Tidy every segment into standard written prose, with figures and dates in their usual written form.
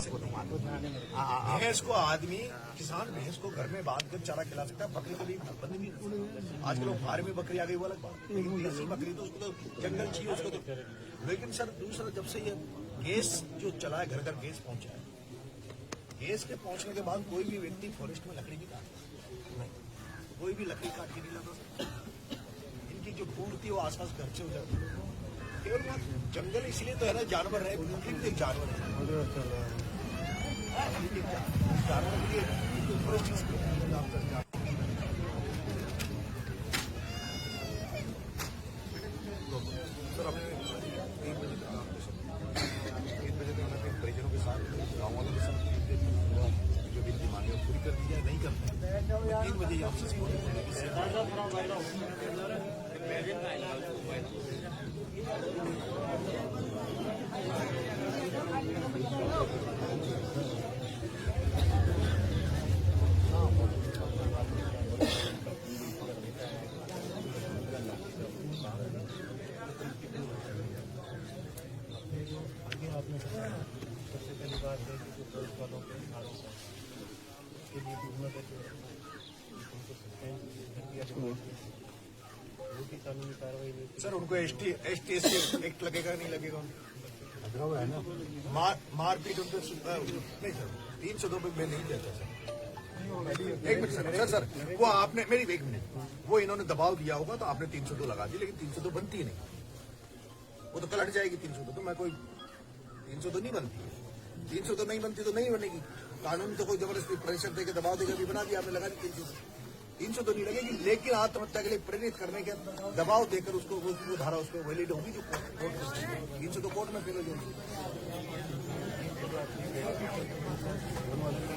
आपको दूंगा। भैंस को आदमी किसान भैंस को घर में बांध कर चारा खिला सकता है, बकरी को भी बंद नहीं। आजकल लोग फार्म में बकरी आ गई वो अलग बात, लेकिन देसी बकरी तो उसको तो जंगल चाहिए उसको तो। लेकिन सर दूसरा जब से ये गैस जो चला है, घर घर गैस पहुंचा है, गैस के पहुंचने के बाद कोई भी व्यक्ति फॉरेस्ट में लकड़ी भी काट नहीं, कोई भी लकड़ी काट के नहीं लाता। इनकी जो पूर्ति वो आसपास घर से हो जाती है। केवल जंगल इसलिए तो है ना, जानवर है, बकरी भी एक जानवर है, जानवर के लिए सर हमने 3 बजे तक परिजनों के साथ गाँव वालों के साथ जो भी मांगे पूरी कर दी जाए, नहीं करते 3 बजे आपसे सबसे पहली बात है कि जो पुलिस वालों के आरोप है उसके लिए हुकूमत है उनको सस्पेंड कर दिया, वो भी कानूनी कार्रवाई नहीं। सर उनको एसटी एक्ट लगेगा नहीं लगेगा है ना, मारपीट उनको नहीं सर 302 पे मैं नहीं कहता सर। एक मिनट सर वो आपने मेरी एक मिनट, वो इन्होंने दबाव दिया होगा तो आपने 302 लगा दी, लेकिन 302 बनती ही नहीं, वो तो कल हट जाएगी 302। तो मैं कोई 302 नहीं बनती, 302 नहीं बनती तो नहीं बनेगी। कानून तो कोई जबरदस्ती प्रेशर देकर दबाव देकर भी बना दिया, आपने लगा दी 302 नहीं लगेगी। लेकिन आत्महत्या के लिए प्रेरित करने के दबाव देकर उसको वो धारा उसको वैलिड होगी जो कोर्ट 302 कोर्ट में फेल हो जाएगी।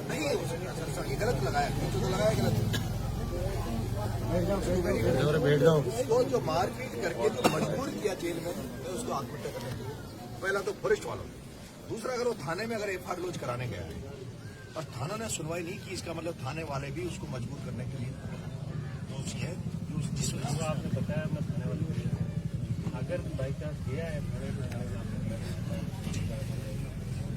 नहीं सर ये गलत लगाया, 302 लगाया गलत। उसको जो मारपीट करके जो मजबूर किया जेल में उसको आत्महत्या करने के लिए, पहला तो फॉरेस्ट वालों, दूसरा अगर वो थाने में अगर एफआईआर लॉन्च कराने गया है और थाना ने सुनवाई नहीं की, इसका मतलब थाने वाले भी उसको मजबूर करने के लिए दोषी है। जिस वजह से आपने बताया मैं थाने वाले अगर बाई चांस गया है थाने में,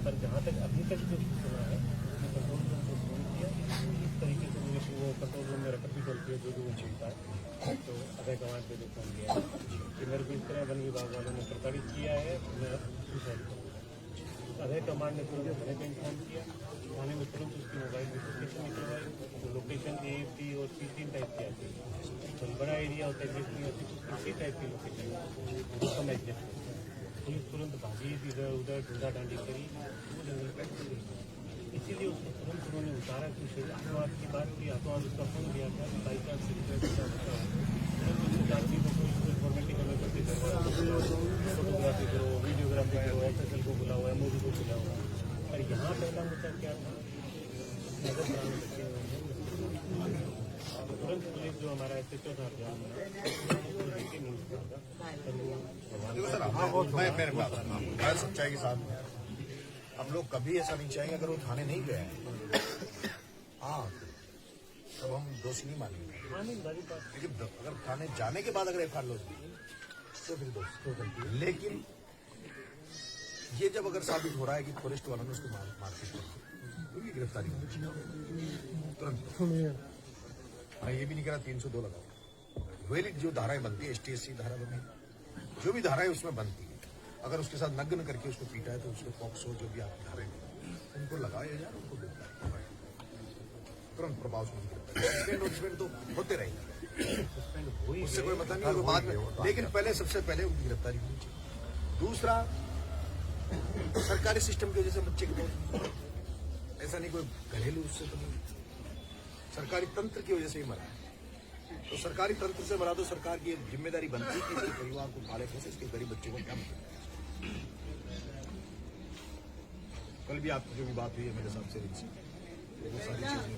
पर जहाँ तक अभी तक जो सुना है कंट्रोल रूम को फोन किया, इस तरीके से मुझे वो कंट्रोल रूम में रखी चलती है जो वो मिलता है, तो अभय गंवार पे जो फोन किया है कि मेरे को इस तरह वन विभाग वालों ने प्रताड़ित किया है, मैं सुसाइड करूँगा। अभय कमांड ने तुरंत थाने को इन्फॉर्म किया, थाने में तुरंत उसकी मोबाइल लोकेशन निकलवाई, तो लोकेशन AFP और C3 टाइप की आती है, तो बड़ा एरिया होता है एग्जैक्ट नहीं होती, इसी टाइप की लोकेशन उसका मैं एग्जैक्ट करता हूँ। पुलिस तुरंत भागी, इधर उधर ढूंढा डांडी करी, वो जंगल पर इसीलिए उसको तुरंत उन्होंने उतारा कि आतंकवाद की बात की, आतंकवाद उसका फोन दिया था बाई चांस फॉर्मेलिटी करने करते फोटोग्राफी करो, वीडियोग्राफी करो, SSL को बुला हुआ है, मोदी को बुला हुआ है। पर यहाँ पहला मुद्दा क्या था, नगर तुरंत पुलिस जो हमारा SHO था सच्चाई के साथ हम लोग कभी ऐसा नहीं चाहेंगे अगर वो थाने नहीं गए हैं, हाँ तब हम दोषी नहीं मानेंगे, लेकिन अगर थाने जाने के बाद अगर एफआईआर लॉन्च की तो फिर दोषी। लेकिन ये जब अगर साबित हो रहा है कि फॉरेस्ट वालों ने उसको मारपीट की तो भी गिरफ्तारी होनी चाहिए तुरंत। मैं ये भी नहीं कह रहा 302 लगाओ, वैलिड जो धाराएं बनती है ST SC धारा बनी, जो भी धाराएं उसमें बनती है, अगर उसके साथ नग्न करके उसको पीटा है तो उसको पॉक्सो जो भी आप धाराएं उनको लगाया जाए, उनको तुरंत प्रभाव से नोटिसमेंट तो होते रहेंगे, उससे कोई मतलब नहीं बाद में, लेकिन पहले सबसे पहले उनकी गिरफ्तारी होनी चाहिए। दूसरा सरकारी सिस्टम की वजह से बच्चे को ऐसा नहीं कोई घरेलू उससे तो नहीं, सरकारी तंत्र की वजह से ही मरा है, तो सरकारी तंत्र से मरा तो सरकार की जिम्मेदारी बनती है कि इसके परिवार को पाले पोसे, इसके गरीब बच्चे को क्या मिले। कल भी आपकी जो भी बात हुई है मेरे साथ से वो सारी चीजें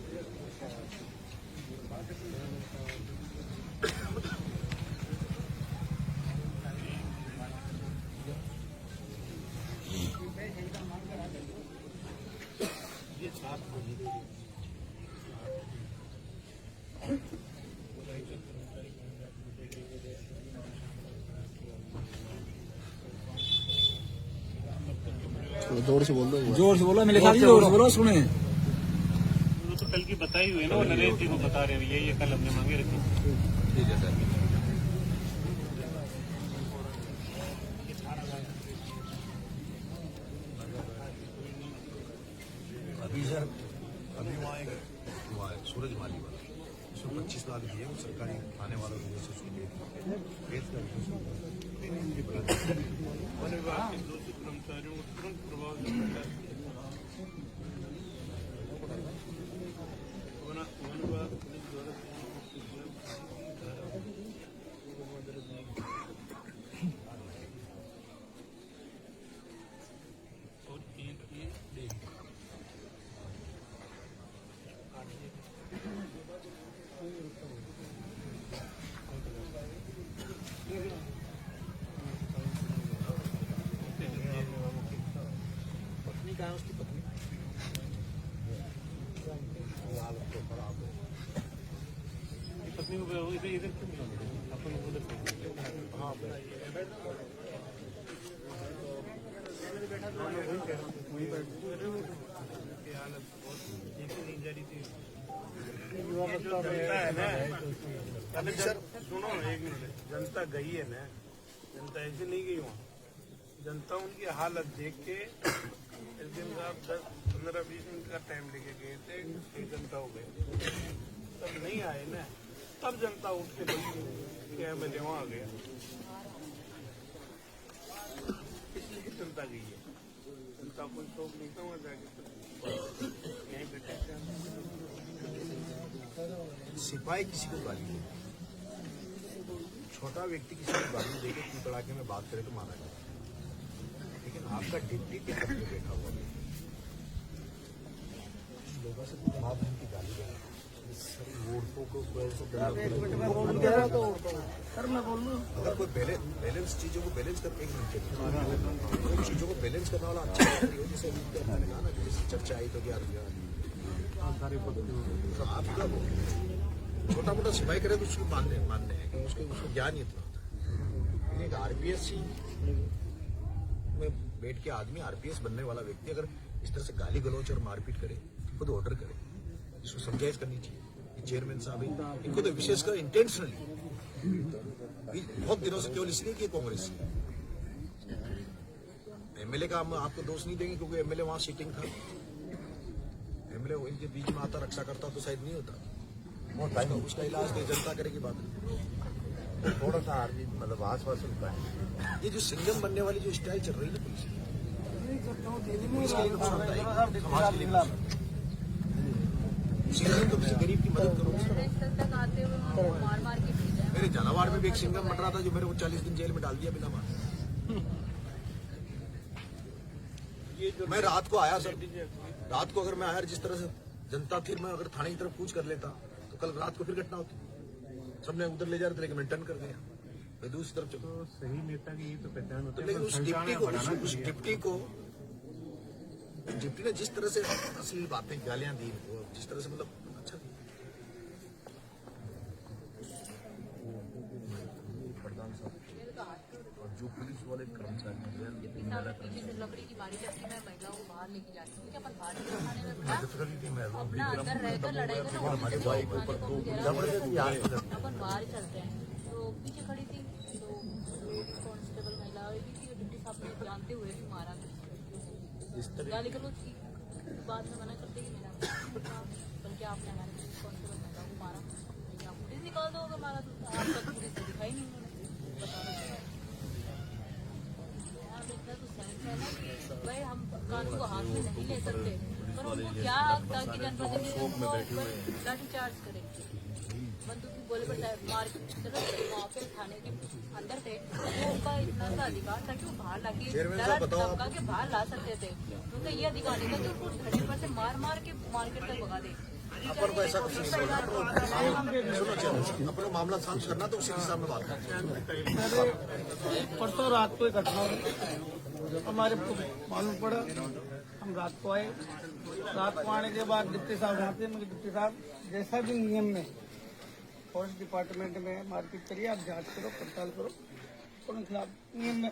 जोर से बोलो मेरे साथ जोर से बोलो सुने। वो तो कल की बताई हुई है ना, वो नरेश जी को बता रहे हैं ये कल हमने मांगे रखी। ठीक है सर। अभी सर अभी वहाँ एक हुआ है सूरज माली वाला, उसमें 25 लाख दिए वो सरकारी थाने वालों को से सुन लिए वन विभाग के 200 कर्मचारियों को तुरंत प्रभाव से हटा दिया। वन विभाग पुलिस द्वारा और एक ये डेली पत्नी कहाँ है उसकी पत्नी हालत तो खराब है। पत्नी को इधर इधर क्यों मिला अपन उधर हाँ अभी सर सुनो एक मिनट, जनता गई है ना, जनता ऐसे नहीं गई वहाँ, जनता उनकी हालत देख के इस दिन साहब 10-15-20 मिनट का टाइम लेके गए थे, 1 घंटा हो गए, तब नहीं आए ना, तब जनता उठ के बोली कि एमएलए वहाँ आ गया, इसलिए जनता गई है। जनता कोई शौक नहीं था वहाँ जाके, यहीं बैठे थे। सिपाही किसी को गाली दे, छोटा व्यक्ति किसी को गाली देके की तड़ाके में बात करे तो माना जाए, लेकिन आपका डिप्टी के पद में बैठा हुआ है, लोगों से माँ बहन की गाली देना, वोटों को अगर कोई बैलेंस चीजों को बैलेंस करके एक मिनट चीजों को बैलेंस करने वाला अच्छा व्यक्ति हो, जैसे ना जैसे चर्चा आई तो क्या आपका छोटा मोटा सिपाही करे तो उसको मानने हैं कि उसको ज्ञान ही इतना होता है। एक आरपीएस में बैठ के आदमी आरपीएस बनने वाला व्यक्ति अगर इस तरह से गाली गलौच और मारपीट करे, खुद ऑर्डर करे, इसको समझाइश करनी चाहिए। चेयरमैन साहब इनको तो विशेषकर इंटेंशनली बहुत दिनों से केवल इसलिए कि कांग्रेस एमएलए का हम आपको दोष नहीं देंगे क्योंकि एमएलए वहां सीटिंग था, एमएलए इनके बीच में आता रक्षा करता तो शायद नहीं होता, उसका इलाज तो जनता करेगी बात। थोड़ा सा मतलब आसपास होता है ये जो सिंगम बनने वाली जो स्टाइल चल रही है पुलिस के लिए नुकसानदायक, समाज के लिए नुकसानदायक। सिंगम तो किसी गरीब की मदद करो। मेरे झालावाड़ में भी एक सिंगम बन रहा था जो मेरे को 40 दिन जेल में डाल दिया बिना मार। मैं रात को आया सर, रात को अगर मैं आया जिस तरह से जनता थी, मैं अगर थाने की तरफ कूच कर लेता तो कल रात को फिर घटना होती। सबने उधर ले जा रहे थे लेकिन मैं टर्न कर गया, मैं दूसरी तरफ चला। तो सही नेता की ये तो पहचान होती है, लेकिन उस डिप्टी ने जिस तरह से असली बातें गालियां दी, जिस तरह से मतलब अच्छा प्रधान साहब और जो पुलिस वाले कर्मचारी लकड़ी की बारी लगती है, महिलाओं को बाहर लेके जाती हूँ, क्या अपन बाहर नहीं अपना अंदर रहकर लड़ाई करना, अपन बाहर चलते हैं। तो पीछे खड़ी थी तो कांस्टेबल महिला डिप्टी साहब ने जानते हुए भी मारा, गाली गलौज की, बाद में मना करते कि मेरा बल्कि आपने हमारे कांस्टेबल महिला को मारा, आप पुलिस निकाल दो, अगर मारा तो आप तक पुलिस को दिखाई नहीं उन्होंने। भाई हम कानून को हाथ में नहीं ले सकते, पर उनको क्या हक था कि जनप्रतिनिधि उनको लाठी चार्ज करे, बंदूक की गोले पर मार चलो वहाँ पे थाने के अंदर थे, तो उनका इतना सा अधिकार था कि वो बाहर लाके धमका के बाहर ला सकते थे। उनका ये अधिकार नहीं था कि उनको धरने पर से मार के मार्केट तक भगा दे। अपन को ऐसा कुछ अपना मामला शांत करना तो उसी हिसाब में बात करना। परसों रात को एक घटना हुई, हमारे मालूम पड़ा, हम रात को आए, रात को आने के बाद डिप्टी साहब आते हैं, डिप्टी साहब जैसा भी नियम में फॉरेस्ट डिपार्टमेंट में मारपीट करिए, आप जांच करो, पड़ताल करो, उनके खिलाफ नियम में